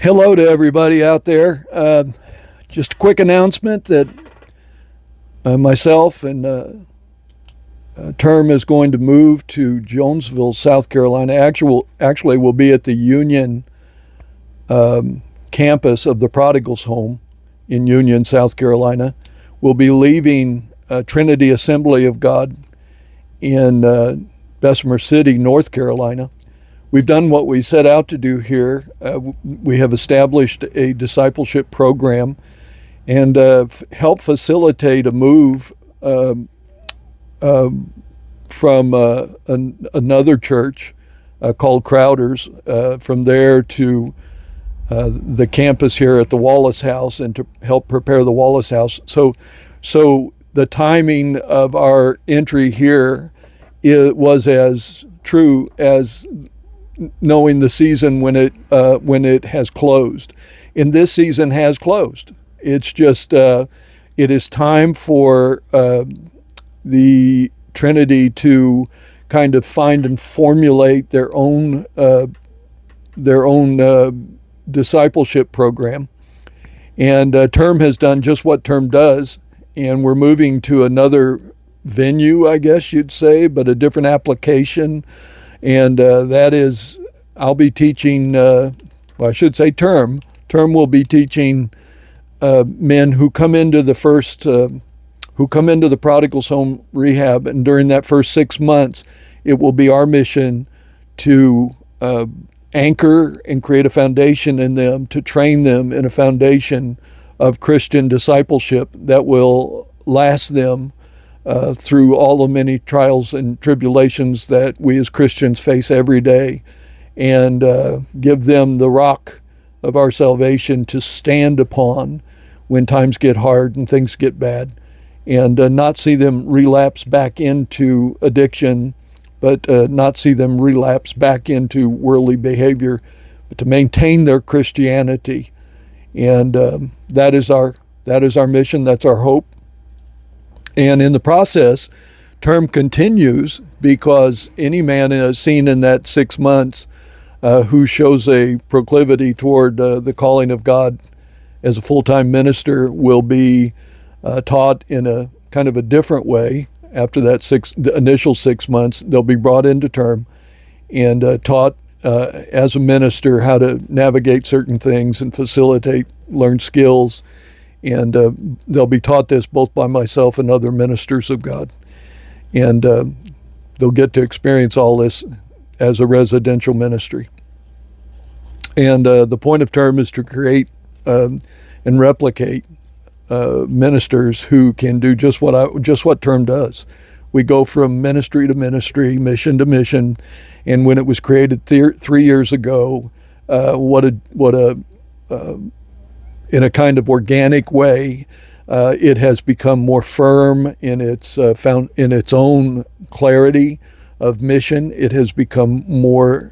Hello to everybody out there. Just a quick announcement that myself and Term is going to move to Jonesville, South Carolina. Actually, we'll be at the Union campus of the Prodigal's Home in Union, South Carolina. We'll be leaving Trinity Assembly of God in Bessemer City, North Carolina. We've done what we set out to do here. We have established a discipleship program and helped facilitate a move from another church called Crowder's, from there to the campus here at the Wallace House, and to help prepare the Wallace House. So the timing of our entry here, it was as true as knowing the season when it has closed. And this season has closed. It's just it is time for the Trinity to kind of find and formulate their own discipleship program. And Term has done just what Term does, and we're moving to another venue, I guess you'd say, but a different application. And that is, I'll be teaching, I should say Term will be teaching men who come into the Prodigal's Home rehab. And during that first 6 months, it will be our mission to anchor and create a foundation in them, to train them in a foundation of Christian discipleship that will last them through all the many trials and tribulations that we as Christians face every day, and give them the rock of our salvation to stand upon when times get hard and things get bad, and not see them relapse back into addiction, but not see them relapse back into worldly behavior, but to maintain their Christianity. And that is our mission, that's our hope. And in the process, Term continues, because any man seen in that 6 months who shows a proclivity toward the calling of God as a full-time minister will be taught in a kind of a different way. After that the initial 6 months, they'll be brought into Term and taught as a minister how to navigate certain things and facilitate, learn skills. And they'll be taught this both by myself and other ministers of God. And they'll get to experience all this as a residential ministry. And the point of Term is to create and replicate ministers who can do just what Term does. We go from ministry to ministry, mission to mission. And when it was created 3 years ago, in a kind of organic way, it has become more firm in its own clarity of mission. It has become more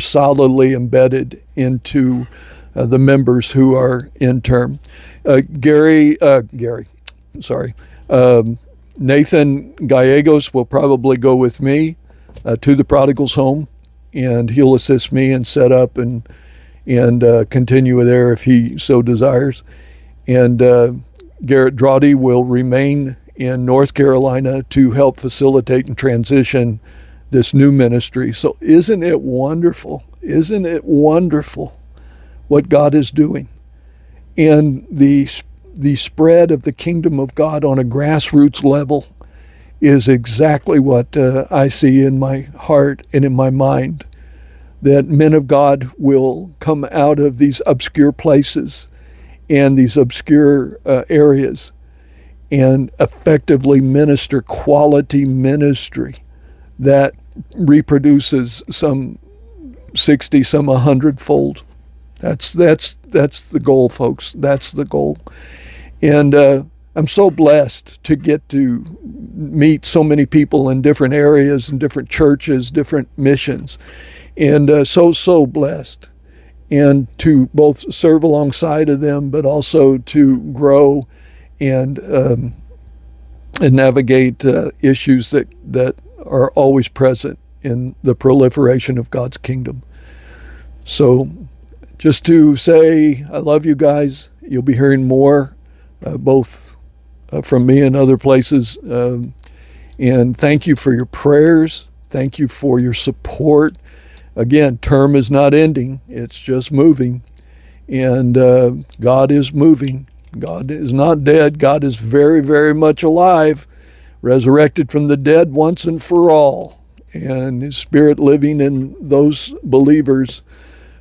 solidly embedded into the members who are in Term. Nathan Gallegos will probably go with me to the Prodigal's Home, and he'll assist me and set up and continue there if he so desires. And Garrett Drawdy will remain in North Carolina to help facilitate and transition this new ministry. So isn't it wonderful? Isn't it wonderful what God is doing? And the spread of the kingdom of God on a grassroots level is exactly what I see in my heart and in my mind. That men of God will come out of these obscure places and these obscure areas and effectively minister quality ministry that reproduces some 60, some 100-fold. That's the goal, folks. That's the goal. And I'm so blessed to get to meet so many people in different areas and different churches, different missions. And so blessed, and to both serve alongside of them, but also to grow and navigate issues that are always present in the proliferation of God's kingdom. So just to say I love you guys. You'll be hearing more, both from me and other places. And thank you for your prayers. Thank you for your support. Again, term is not ending. It's just moving. And God is moving. God is not dead. God is very, very much alive, resurrected from the dead once and for all. And his Spirit living in those believers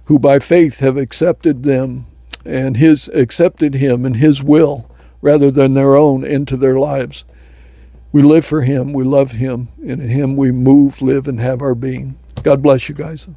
who by faith have accepted them and accepted him and his will rather than their own into their lives. We live for him, we love him, and in him we move, live, and have our being. God bless you guys.